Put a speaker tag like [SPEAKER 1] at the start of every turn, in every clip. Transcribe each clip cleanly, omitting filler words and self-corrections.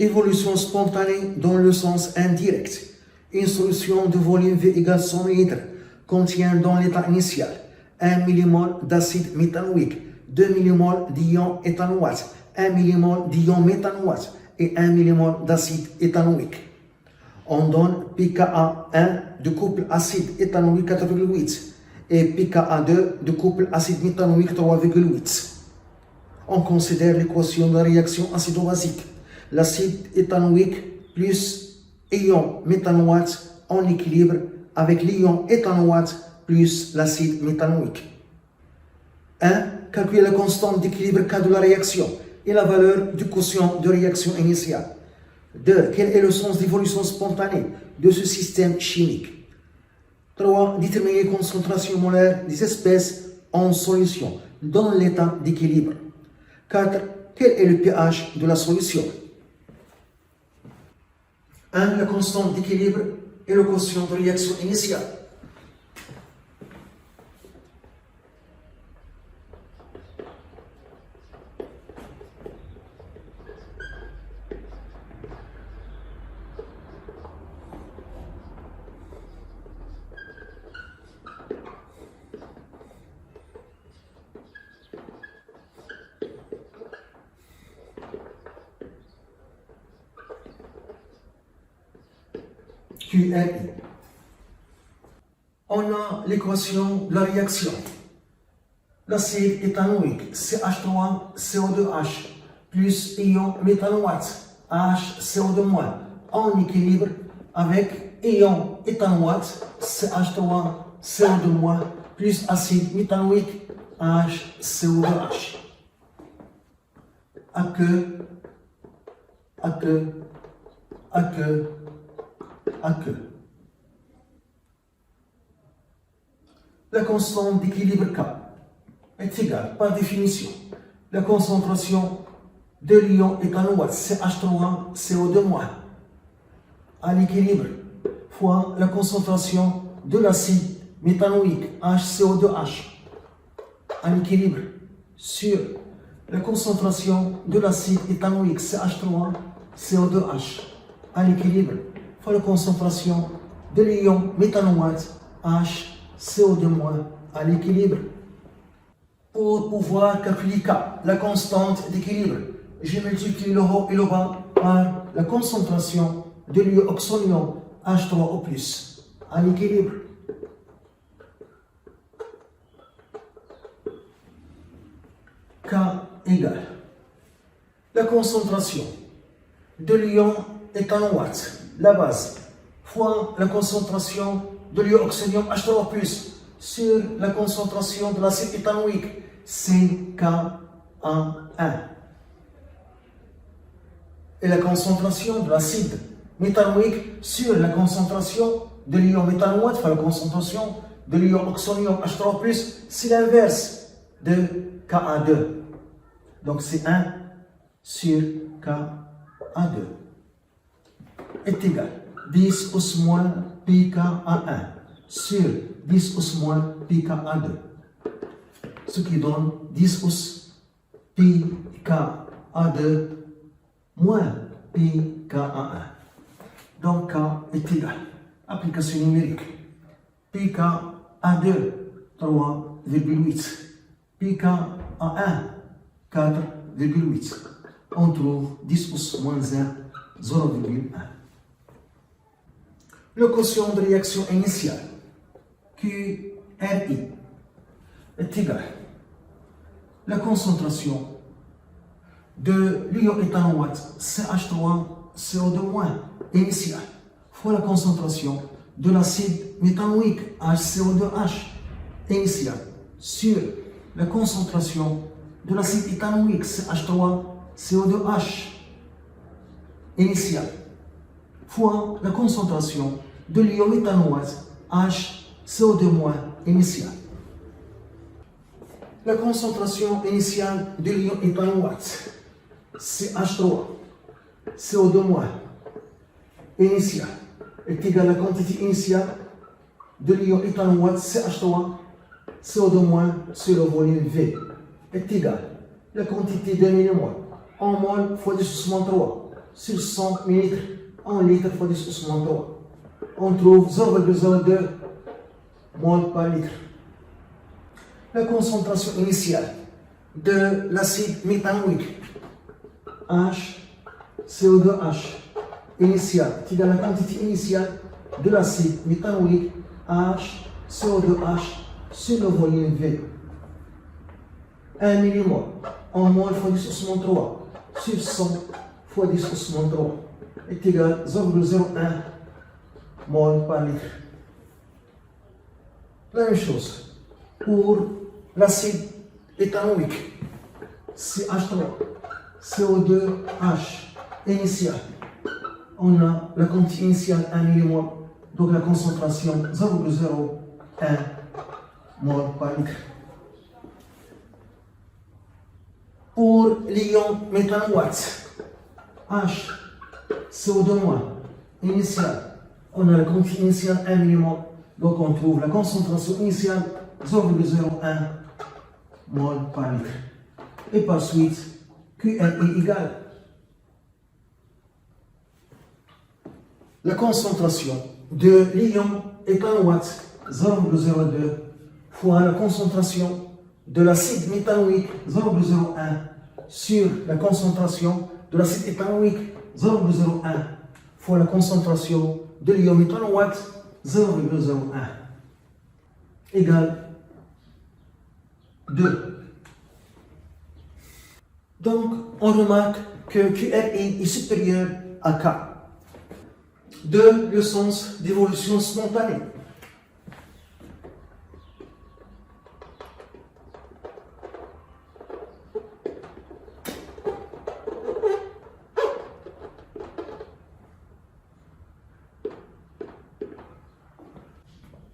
[SPEAKER 1] Évolution spontanée dans le sens indirect. Une solution de volume V égale 100 ml contient dans l'état initial 1 mmol d'acide méthanoïque, 2 mmol d'ion éthanoate, 1 mmol d'ion méthanoate et 1 mmol d'acide éthanoïque. On donne pKa1 de couple acide éthanoïque 4,8 et pKa2 de couple acide méthanoïque 3,8. On considère l'équation de la réaction acido-basique. L'acide éthanoïque plus ion méthanoate en équilibre avec l'ion éthanoate plus l'acide méthanoïque. 1. Calculer la constante d'équilibre K de la réaction et la valeur du quotient de réaction initiale. 2. Quel est le sens d'évolution spontanée de ce système chimique? 3. Déterminer les concentrations molaires des espèces en solution dans l'état d'équilibre. 4. Quel est le pH de la solution? 1. La constante d'équilibre et le quotient de réaction initiale. QRI. On a l'équation de la réaction. L'acide éthanoïque CH3CO2H plus ion méthanoate HCO2- en équilibre avec ion éthanoate CH3CO2- plus acide méthanoïque HCO2H. La constante d'équilibre K est égale, par définition, la concentration de l'ion éthanoate CH3CO2- à l'équilibre fois la concentration de l'acide méthanoïque HCO2H à l'équilibre sur la concentration de l'acide éthanoïque CH3CO2H à l'équilibre fois la concentration de l'ion méthanoate HCO2- à l'équilibre. Pour pouvoir calculer K, la constante d'équilibre, je multiplie le haut et le bas par la concentration de l'ion H3O+, à l'équilibre. K égale la concentration de l'ion éthanoate, la base, fois la concentration de l'ion H3O+, sur la concentration de l'acide éthanoïque, CK1. Et la concentration de l'acide méthanoïque sur la concentration de l'ion méthanoate, enfin la concentration de l'ion H3O+, c'est l'inverse de Ka2. Donc c'est 1 sur Ka2 est égal 10 pouces moins pKa1 sur 10 pouces moins pKa2, ce qui donne 10 pouces pKa2 moins pKa1. Donc K est égal, application numérique, pKa2 3,8, pKa1 4,8. On trouve 10 pouces moins 1, 0,1. Le quotient de réaction initiale, QRI, est égal la concentration de l'ion éthanoate CH3CO2- initiale fois la concentration de l'acide méthanoïque HCO2H initiale sur la concentration de l'acide éthanoïque CH3CO2H initiale fois la concentration de l'ion méthanoate HCO2- initiale. La concentration initiale de l'ion éthanoate CH3CO2- initiale est égale à la quantité initiale de l'ion éthanoate CH3CO2- sur le volume V est égale à la quantité de millimol en mol fois 10⁻³ sur 100 ml en litre fois 10 puissance 3. On trouve 0,02 mol par litre. La concentration initiale de l'acide méthanoïque HCO2H initiale est égale à la quantité initiale de l'acide méthanoïque HCO2H sur le volume V. 1 millimol en mol fois 10 puissance 3 sur 100 fois 10 puissance 3 est égal à 0,01 mol par litre. La même chose pour l'acide éthanoïque CH3, CO2H initial. On a la quantité initiale 1 millimol, donc la concentration 0,01 mol par litre. Pour l'ion méthanoate H, CO2- initial, on a la quantité initiale 1 millimol, donc on trouve la concentration initiale 0,01 mol par litre. Et par suite, QRI égale la concentration de l'ion éthanoate 0,02 fois la concentration de l'acide méthanoïque 0,01 sur la concentration de l'acide éthanoïque 0,01 fois la concentration de l'ion méthanoate 0,01 égale 2. Donc, on remarque que QRI est supérieur à K. 2. Le sens d'évolution spontanée.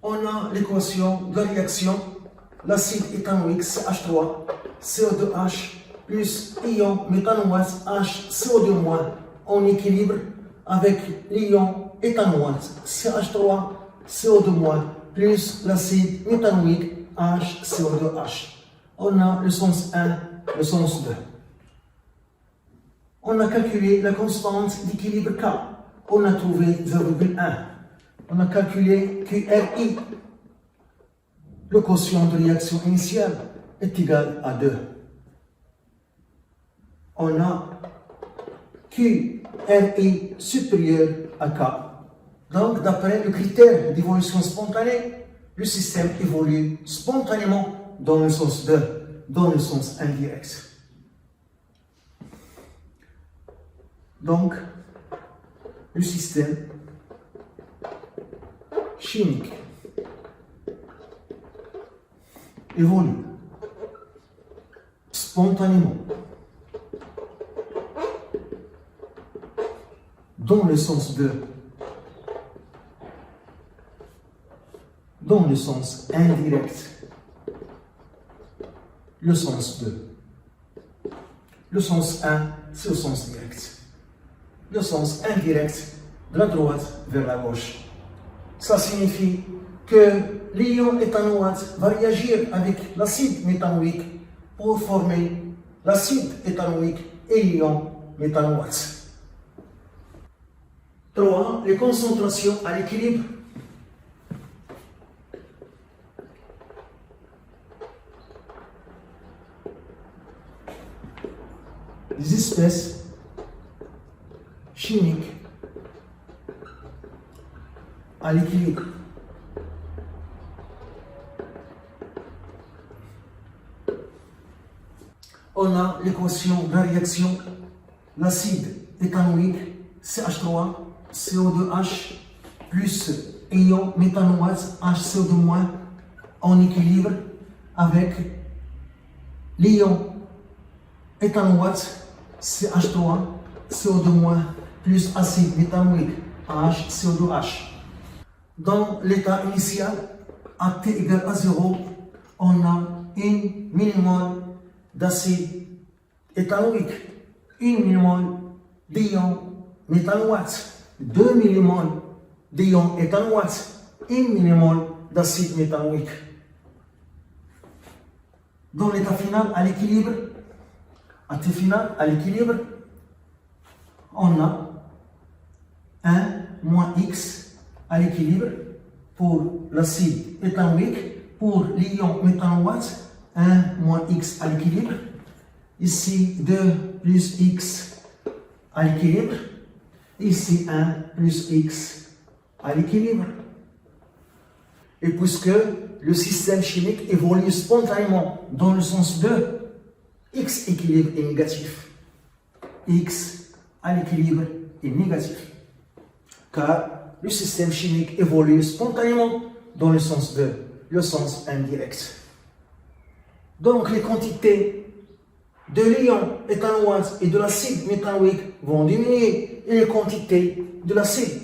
[SPEAKER 1] On a l'équation de la réaction, l'acide éthanoïque CH3, CO2H plus ion méthanoate HCO2- en équilibre avec l'ion éthanoate CH3, CO2- plus l'acide méthanoïque HCO2H. On a le sens 1, le sens 2. On a calculé la constante d'équilibre K. On a trouvé 0,1. On a calculé QRI. Le quotient de réaction initiale est égal à 2. On a QRI supérieur à K. Donc, d'après le critère d'évolution spontanée, le système évolue spontanément dans le sens 2, dans le sens indirect. Donc, le système chimique évolue spontanément dans le sens 2, dans le sens indirect, le sens 2. Le sens 1, c'est le sens direct. Le sens indirect, de la droite vers la gauche. Ça signifie que l'ion éthanoate va réagir avec l'acide méthanoïque pour former l'acide éthanoïque et l'ion méthanoate. 3. Les concentrations à l'équilibre. Les espèces chimiques à l'équilibre. On a l'équation de la réaction, l'acide éthanoïque CH3, CO2H plus ion méthanoate HCO2- en équilibre avec l'ion éthanoate CH3, CO2- plus acide méthanoïque HCO2H. Dans l'état initial, à T égale à 0, on a 1 millimol d'acide éthanoïque, 1 millimol d'ion méthanoate, 2 millimol d'ion éthanoate, 1 millimol d'acide méthanoïque. Dans l'état final, à l'équilibre, à T final, à l'équilibre, on a 1 moins x à l'équilibre pour l'acide éthanoïque, pour l'ion méthanoate, 1 moins x à l'équilibre. Ici 2 plus x à l'équilibre. Ici 1 plus x à l'équilibre. Et puisque le système chimique évolue spontanément dans le sens de x équilibre est négatif, x à l'équilibre est négatif, car le système chimique évolue spontanément dans le sens indirect. Donc les quantités de l'ion éthanoate et de l'acide méthanoïque vont diminuer et les quantités de l'acide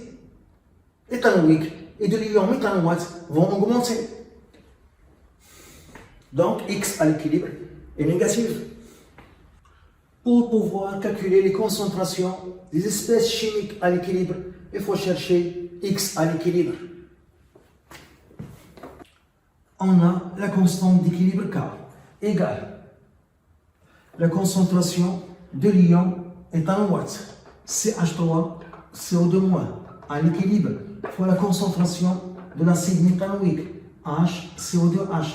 [SPEAKER 1] éthanoïque et de l'ion méthanoate vont augmenter. Donc x à l'équilibre est négatif. Pour pouvoir calculer les concentrations des espèces chimiques à l'équilibre, il faut chercher x à l'équilibre. On a la constante d'équilibre K égale la concentration de l'ion éthanoate CH3 CO2- à l'équilibre fois la concentration de l'acide méthanoïque HCO2H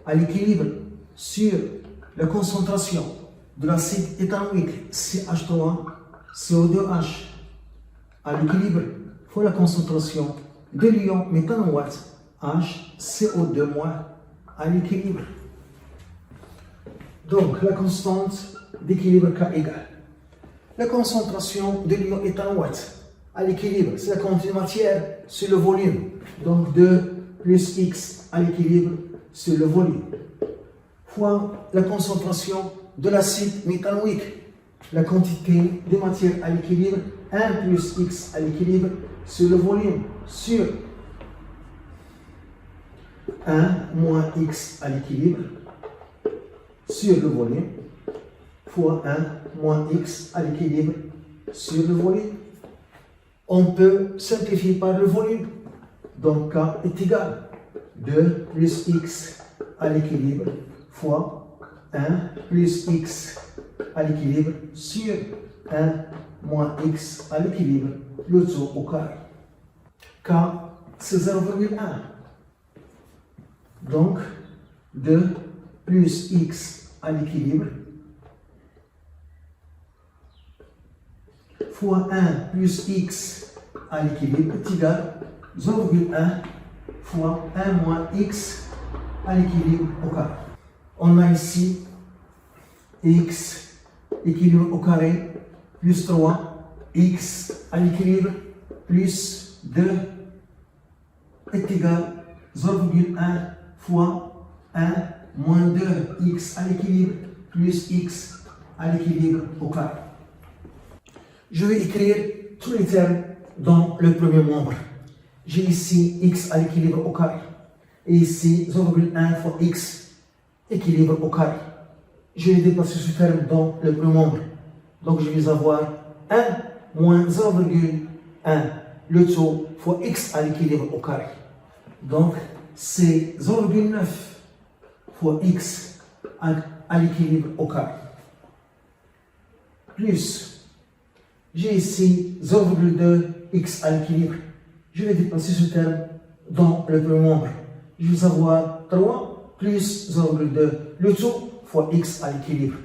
[SPEAKER 1] à l'équilibre sur la concentration de l'acide éthanoïque CH3 CO2H à l'équilibre fois la concentration de l'ion méthanoate HCO2- à l'équilibre. Donc la constante d'équilibre K égale la concentration de l'ion éthanoate à l'équilibre, c'est la quantité de matière sur le volume. Donc 2 plus x à l'équilibre sur le volume fois la concentration de l'acide méthanoïque, la quantité de matière à l'équilibre, 1 plus x à l'équilibre sur le volume sur 1 moins x à l'équilibre sur le volume fois 1 moins x à l'équilibre sur le volume. On peut simplifier par le volume. Donc K est égal 2 plus x à l'équilibre fois 1 plus x à l'équilibre sur 1 moins x à l'équilibre, le tout au carré. K, c'est 0,1. Donc 2 plus x à l'équilibre fois 1 plus x à l'équilibre est égal 0,1 fois 1 moins x à l'équilibre au carré. On a ici x équilibre au carré plus 3, x à l'équilibre plus 2 est égal 0,1 fois 1 moins 2 x à l'équilibre plus x à l'équilibre au carré. Je vais écrire tous les termes dans le premier membre. J'ai ici x à l'équilibre au carré. Et ici 0,1 fois x équilibre au carré. Je vais déplacer ce terme dans le premier membre. Donc je vais avoir 1 moins 0,1 le tout fois x à l'équilibre au carré. Donc c'est 0,9 fois x à l'équilibre au carré. Plus j'ai ici 0,2 x à l'équilibre. Je vais déplacer ce terme dans le premier membre. Je vais avoir 3 plus 0,2 le tout fois x à l'équilibre.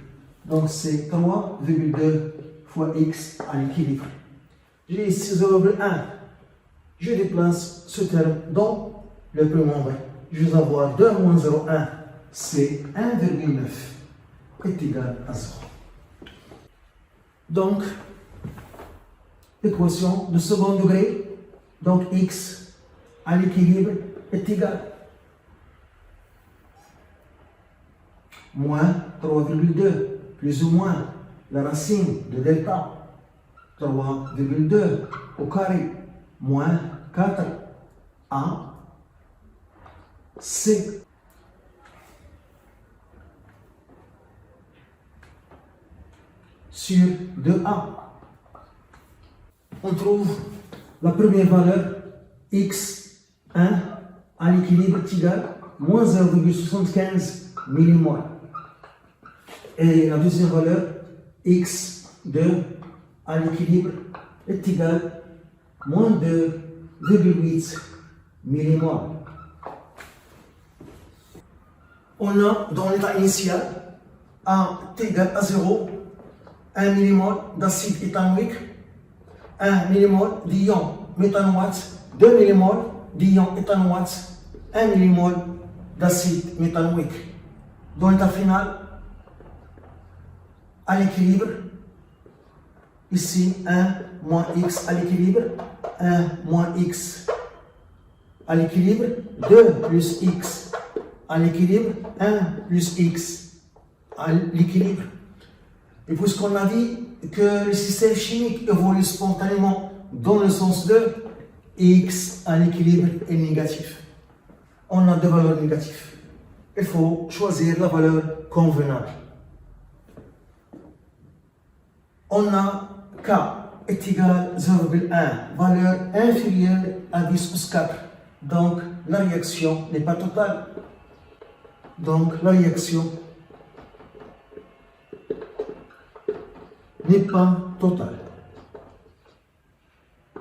[SPEAKER 1] Donc c'est 3,2 fois x à l'équilibre. J'ai ici 0,1. Je déplace ce terme dans le premier membre. Je vais avoir 2 moins 0,1. C'est 1,9 est égal à 0. Donc, l'équation de second degré, donc x à l'équilibre est égal moins 3,2 plus ou moins la racine de delta 3,2 au carré moins 4 a c sur 2a. On trouve la première valeur x1 à l'équilibre est égal moins 0,75 millimol. Et la deuxième valeur x2 à l'équilibre est égal à moins 2,8 millimoles. On a dans l'état initial A est égal à 0, 1 millimole d'acide éthanoïque, 1 millimole d'ion méthanoate, 2 millimoles d'ion éthanoate, 1 millimole d'acide méthanoïque. Dans l'état final, à l'équilibre, ici 1 moins x à l'équilibre, 1 moins x à l'équilibre, 2 plus x à l'équilibre, 1 plus x à l'équilibre. Et puisqu'on a dit que le système chimique évolue spontanément dans le sens de x à l'équilibre est négatif, on a deux valeurs négatives. Il faut choisir la valeur convenable. On a k est égal à 0,1, valeur inférieure à 10 pouce 4. Donc la réaction n'est pas totale. Donc la réaction n'est pas totale.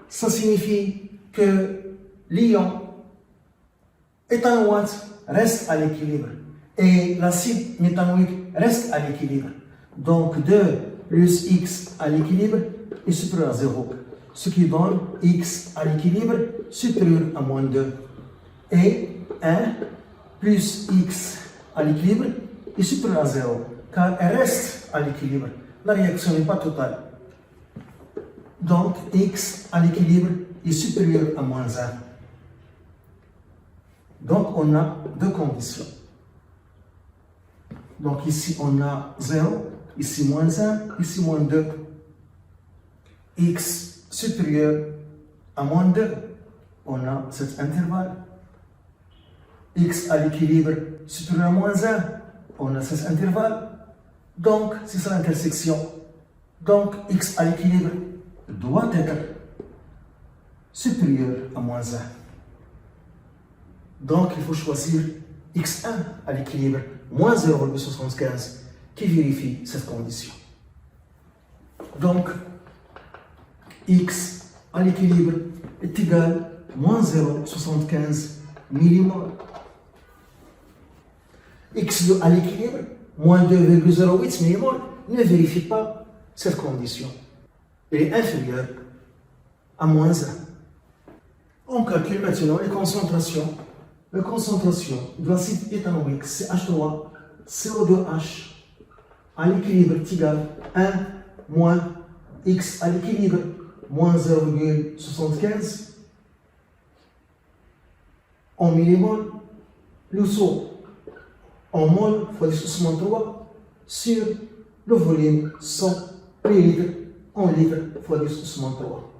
[SPEAKER 1] Ça signifie que l'ion éthanoate reste à l'équilibre et l'acide méthanoïque reste à l'équilibre. Donc 2 plus x à l'équilibre est supérieur à 0, ce qui donne x à l'équilibre supérieur à moins 2. Et 1 plus x à l'équilibre est supérieur à 0, car elle reste à l'équilibre. La réaction n'est pas totale. Donc x à l'équilibre est supérieur à moins 1. Donc on a deux conditions. Donc ici on a 0, ici moins 1, ici moins 2. X supérieur à moins 2, on a cet intervalle. X à l'équilibre supérieur à moins 1, on a cet intervalle. Donc c'est ça l'intersection. Donc x à l'équilibre doit être supérieur à moins 1. Donc il faut choisir x1 à l'équilibre moins 0,75 qui vérifie cette condition. Donc x à l'équilibre est égal à moins 0,75 millimoles. x2 à l'équilibre moins 2,08 millimoles ne vérifie pas cette condition. Elle est inférieure à moins 1. On calcule maintenant les concentrations. La concentration de l'acide éthanoïque CH3 CO2H à l'équilibre est égal à 1 moins x à l'équilibre moins 0,75 en millimoles, le saut en mol fois 10 puissance 3 sur le volume 100 millilitres en litres fois 10 puissance 3.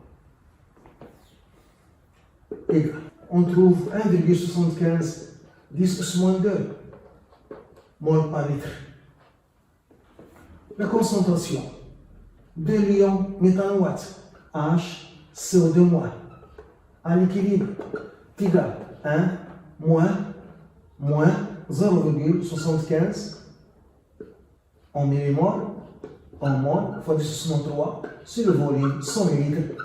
[SPEAKER 1] Égal. On trouve 1,75 10 puissance 2 mol par litre. La concentration de l'ion méthanoate HCO2- à l'équilibre est égal à 1 moins 0,75 en millimoles en mol fois 10 puissance 3 sur le volume 100 ml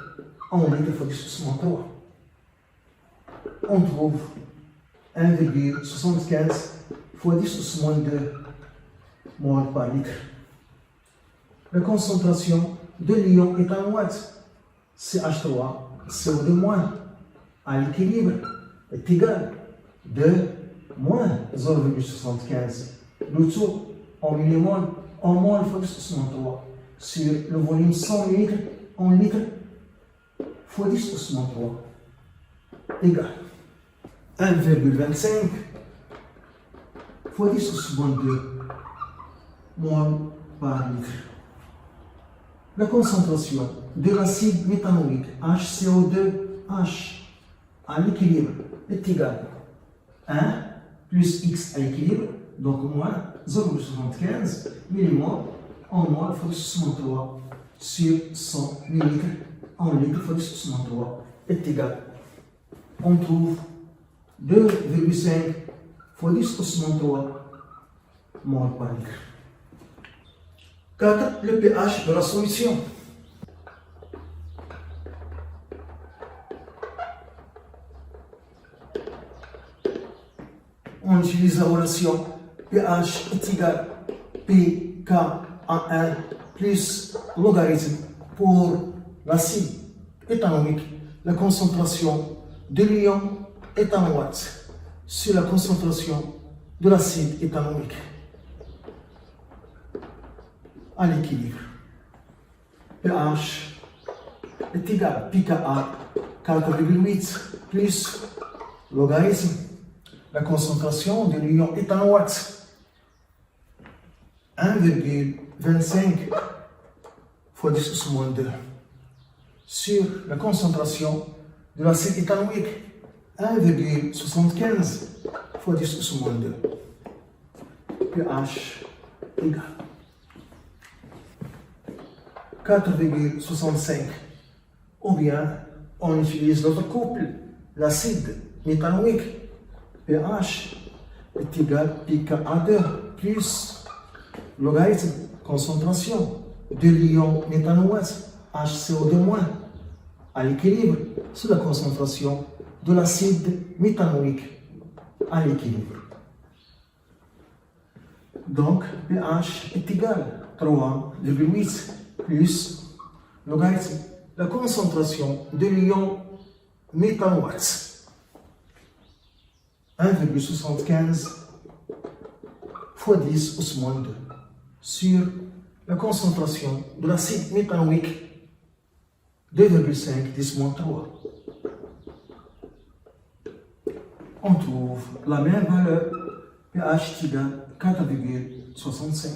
[SPEAKER 1] en litres fois 10 puissance 3. On trouve 1,75 fois 10 puissance 2 mol par litre. La concentration de l'ion éthanoate CH3 CO2- à l'équilibre est égale de moins 0,75 le tout en millimoles en mol fois 10 puissance 3 sur le volume 100 ml en litres fois 10 puissance 3 égale 1,25 fois 10 puissance 2 mol par litre. La concentration de l'acide méthanoïque HCO2H à l'équilibre est égale à 1 plus x à l'équilibre, donc moins 0,75 millimoles en mol fois 10 puissance 3 sur 100 ml en litres fois 10 puissance 3 est égal. On trouve 2,5 fois 10 puissance 3 mol par litre. 4. Le pH de la solution. on utilise la relation pH est égal pKa1 plus logarithme pour l'acide éthanoïque, la concentration de l'ion éthanoate sur la concentration de l'acide éthanoïque à l'équilibre. pH est égal à pKa 4,8 plus logarithme, la concentration de l'ion éthanoate 1,25 fois 10 au moins 2 sur la concentration de l'acide éthanoïque 1,75 fois 10 au moins 2 pH égal 4,65 ou bien on utilise l'autre couple, l'acide méthanoïque pH est égal à pKa2 plus logarithme concentration de l'ion méthanoate HCO2- à l'équilibre sur la concentration de l'acide méthanoïque à l'équilibre. Donc pH est égal à 3,8 plus logarithme la concentration de l'ion méthanoate 1,75 fois 10 au moins 2 sur la concentration de l'acide méthanoïque 2,5 10 moins 3. On trouve la même valeur pH égale 4,65.